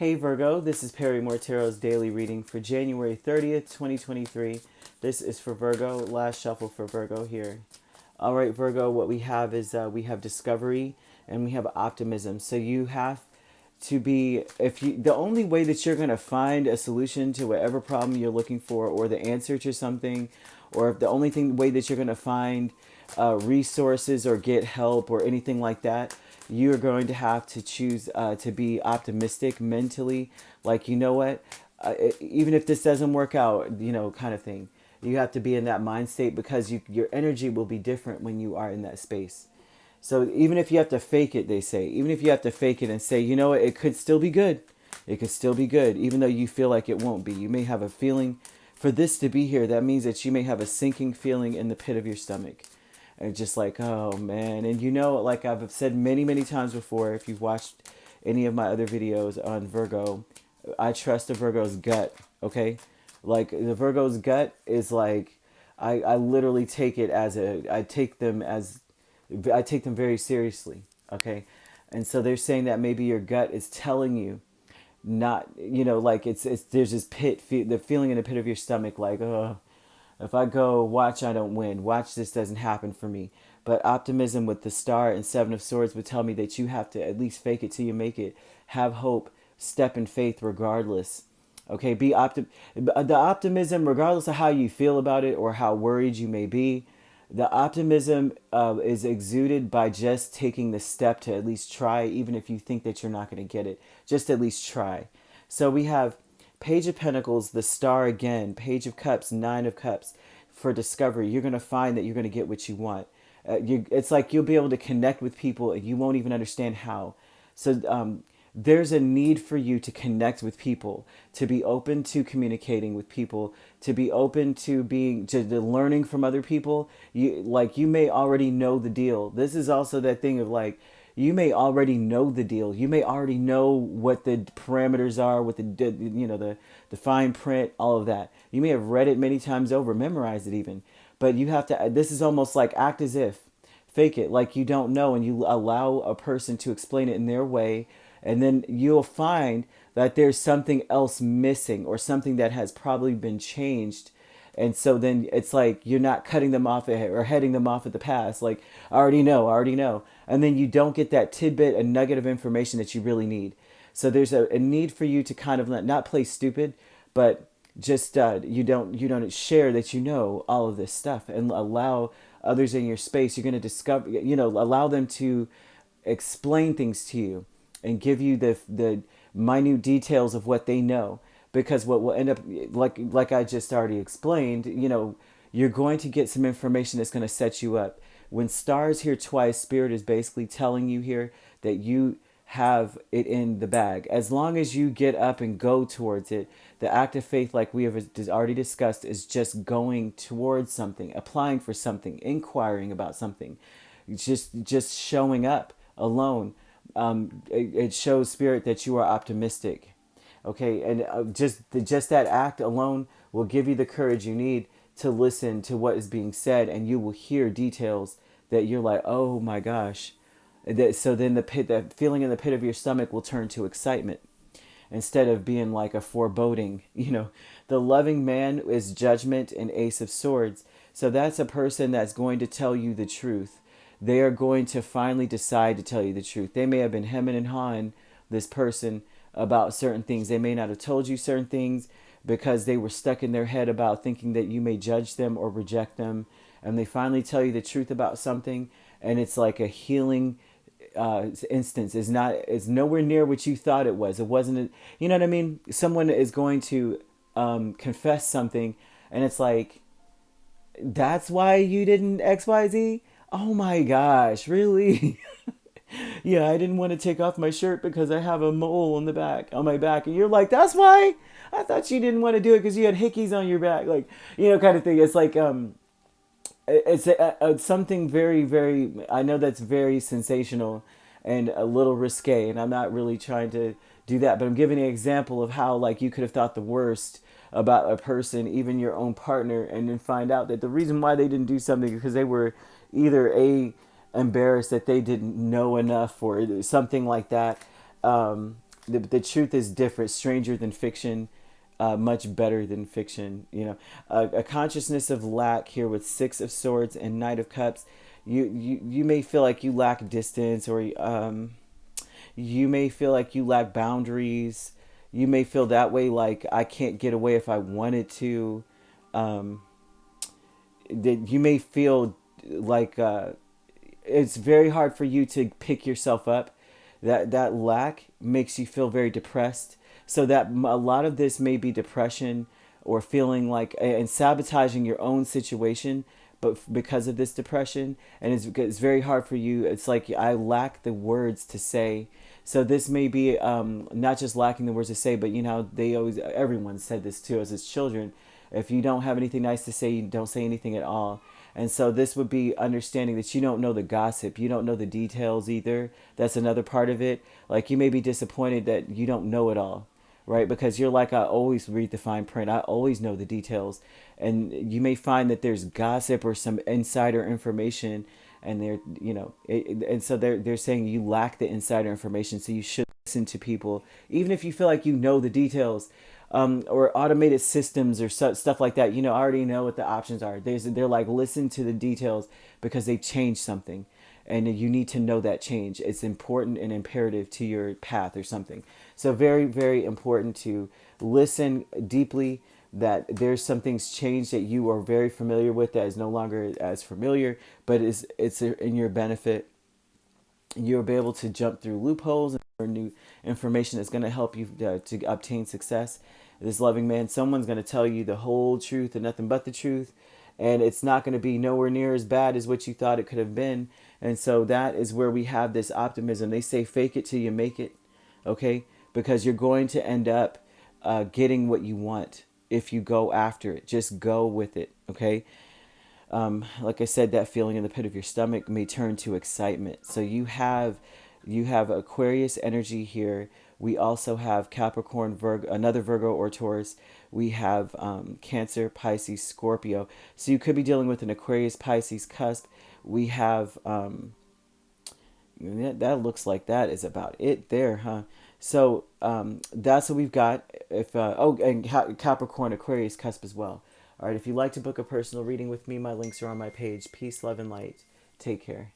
Hey Virgo, this is Perrymore Tarot's daily reading for January 30th, 2023. This is for Virgo, last shuffle for Virgo here. All right, Virgo, what we have is we have discovery and we have optimism. So you have to be, the only way that you're going to find a solution to whatever problem you're looking for or the answer to something, or if the only way that you're going to find resources or get help or anything like that, you're going to have to choose to be optimistic mentally. Like, you know what? Even if this doesn't work out, kind of thing. You have to be in that mind state because your energy will be different when you are in that space. So even if you have to fake it, they say, even if you have to fake it and say, you know what, it could still be good. It could still be good, even though you feel like it won't be. You may have a feeling for this to be here. That means that you may have a sinking feeling in the pit of your stomach. And just like, oh man. And like I've said many, many times before, if you've watched any of my other videos on Virgo, I trust the Virgo's gut, okay? Like the Virgo's gut is like, I literally take it as I take them very seriously, okay? And so they're saying that maybe your gut is telling you not, like it's there's this the feeling in the pit of your stomach, like, oh, if I go, watch I don't win. Watch this doesn't happen for me. But optimism with the star and seven of swords would tell me that you have to at least fake it till you make it. Have hope. Step in faith regardless. Okay, the optimism, regardless of how you feel about it or how worried you may be, the optimism is exuded by just taking the step to at least try, even if you think that you're not going to get it. Just at least try. So we have Page of Pentacles, the star again, Page of Cups, Nine of Cups. For discovery, you're going to find that you're going to get what you want. It's like you'll be able to connect with people and you won't even understand how. So there's a need for you to connect with people, to be open to communicating with people, to be open to learning from other people. You may already know the deal. This is also that thing of like, you may already know the deal. You may already know what the parameters are, what the fine print, all of that. You may have read it many times over, memorized it even. But you have to, this is almost like act as if, fake it like you don't know, and you allow a person to explain it in their way. And then you'll find that there's something else missing or something that has probably been changed. And so then it's like you're not cutting them off or heading them off at the pass. Like, I already know, I already know. And then you don't get that tidbit, a nugget of information that you really need. So there's a need for you to kind of not play stupid, but just you don't share that you know all of this stuff and allow others in your space. You're going to discover, allow them to explain things to you and give you the minute details of what they know. Because what will end up, like I just already explained, you're going to get some information that's going to set you up. When stars here twice, Spirit is basically telling you here that you have it in the bag. As long as you get up and go towards it, the act of faith, like we have already discussed, is just going towards something, applying for something, inquiring about something, just showing up alone. It shows, Spirit, that you are optimistic. Okay, and just that act alone will give you the courage you need to listen to what is being said, and you will hear details that you're like, oh my gosh. So then that feeling in the pit of your stomach will turn to excitement instead of being like a foreboding. The loving man is Judgment and Ace of Swords. So that's a person that's going to tell you the truth. They are going to finally decide to tell you the truth. They may have been hemming and hawing, this person, about certain things. They may not have told you certain things because they were stuck in their head about thinking that you may judge them or reject them. And they finally tell you the truth about something, and it's like a healing instance. It's nowhere near what you thought it was. It wasn't, you know what I mean? Someone is going to confess something, and it's like, that's why you didn't XYZ? Oh my gosh, really? Yeah, I didn't want to take off my shirt because I have a mole on my back. And you're like, that's why? I thought you didn't want to do it because you had hickeys on your back. Like, kind of thing. It's like, it's something very, very, I know that's very sensational and a little risque. And I'm not really trying to do that. But I'm giving an example of how, like, you could have thought the worst about a person, even your own partner, and then find out that the reason why they didn't do something is because they were either embarrassed that they didn't know enough or something like that. the truth is different, stranger than fiction, much better than fiction. You know, a consciousness of lack here with Six of Swords and Knight of Cups. You may feel like you lack distance, or you may feel like you lack boundaries. You may feel that way, like I can't get away if I wanted to. Um, that you may feel like it's very hard for you to pick yourself up. That lack makes you feel very depressed. So that a lot of this may be depression, or feeling like and sabotaging your own situation, but because of this depression, and it's very hard for you. It's like I lack the words to say. So this may be not just lacking the words to say, but you know, they always, everyone said this to us as children. If you don't have anything nice to say, you don't say anything at all. And so this would be understanding that you don't know the gossip. You don't know the details either. That's another part of it. Like, you may be disappointed that you don't know it all, right? Because you're like, I always read the fine print. I always know the details. And you may find that there's gossip or some insider information, and they're, you know, and so they're saying you lack the insider information. So you should listen to people, even if you feel like you know the details. Or automated systems or stuff like that. You know, I already know what the options are. They're like, listen to the details because they changed something, and you need to know that change. It's important and imperative to your path or something. So very, very important to listen deeply, that there's some things changed that you are very familiar with that is no longer as familiar, but it's in your benefit. You'll be able to jump through loopholes or new information that's going to help you to obtain success. This loving man, someone's going to tell you the whole truth and nothing but the truth, and it's not going to be nowhere near as bad as what you thought it could have been. And so that is where we have this optimism. They say fake it till you make it, okay? Because you're going to end up getting what you want if you go after it. Just go with it, okay? Like I said, that feeling in the pit of your stomach may turn to excitement. So you have Aquarius energy here. We also have Capricorn, Virgo, another Virgo or Taurus. We have Cancer, Pisces, Scorpio. So you could be dealing with an Aquarius, Pisces cusp. We have that looks like that is about it there, huh? So that's what we've got. If and Capricorn, Aquarius cusp as well. All right, if you'd like to book a personal reading with me, my links are on my page. Peace, love, and light. Take care.